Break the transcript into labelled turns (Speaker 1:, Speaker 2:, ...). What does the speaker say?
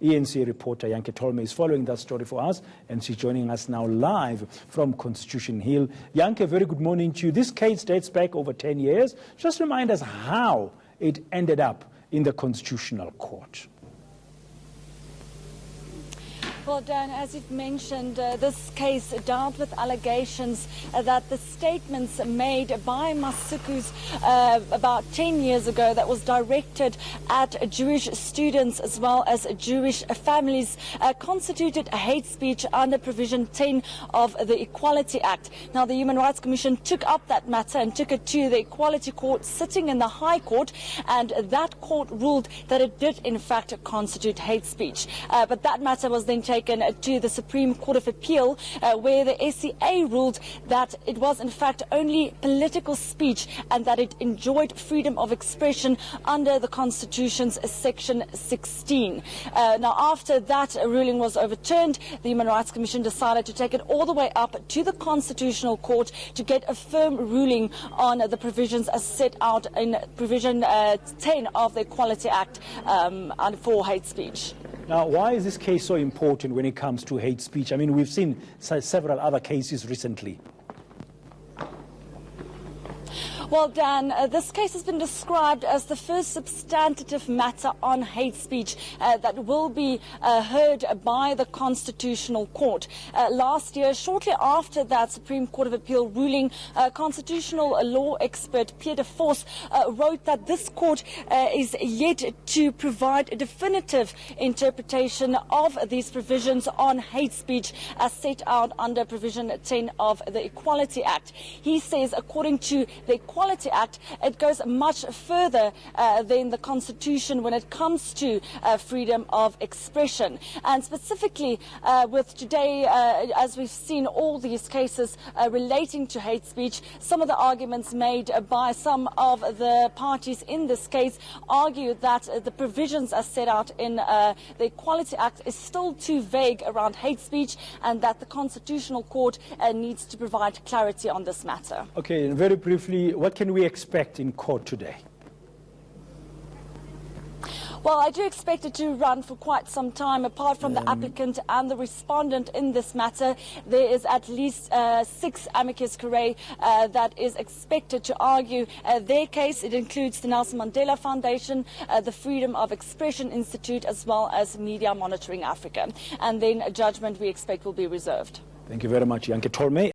Speaker 1: ENC reporter Yanke Tolme is following that story for us, and she's joining us now live from Constitution Hill. Yanke, very good morning to you. This case dates back over 10 years. Just remind us how it ended up in the Constitutional Court.
Speaker 2: Well, Dan, as you've mentioned, this case dealt with allegations that the statements made by Masuku's about 10 years ago that was directed at Jewish students as well as Jewish families constituted hate speech under Provision 10 of the Equality Act. Now, the Human Rights Commission took up that matter and took it to the Equality Court sitting in the High Court, and that court ruled that it did in fact constitute hate speech. But that matter was then taken to the Supreme Court of Appeal, where the SCA ruled that it was in fact only political speech and that it enjoyed freedom of expression under the Constitution's Section 16. Now, after that ruling was overturned, the Human Rights Commission decided to take it all the way up to the Constitutional Court to get a firm ruling on the provisions as set out in Provision 10 of the Equality Act for hate speech.
Speaker 1: Now, why is this case so important when it comes to hate speech? I mean, we've seen several other cases recently.
Speaker 2: Well, Dan, this case has been described as the first substantive matter on hate speech that will be heard by the Constitutional Court. Last year, shortly after that Supreme Court of Appeal ruling, constitutional law expert Peter Vos wrote that this court is yet to provide a definitive interpretation of these provisions on hate speech as set out under Provision 10 of the Equality Act. He says, according to the Equality Act, it goes much further than the Constitution when it comes to freedom of expression. And specifically with today, as we've seen all these cases relating to hate speech, some of the arguments made by some of the parties in this case argue that the provisions as set out in the Equality Act is still too vague around hate speech, and that the Constitutional Court needs to provide clarity on this matter.
Speaker 1: Okay, and very briefly, what can we expect in court today?
Speaker 2: Well, I do expect it to run for quite some time. Apart from the applicant and the respondent in this matter, there is at least 6 amicus curiae that is expected to argue their case. It includes the Nelson Mandela Foundation, the Freedom of Expression Institute, as well as Media Monitoring Africa. And then a judgment we expect will be reserved.
Speaker 1: Thank you very much, Yanke Tolme.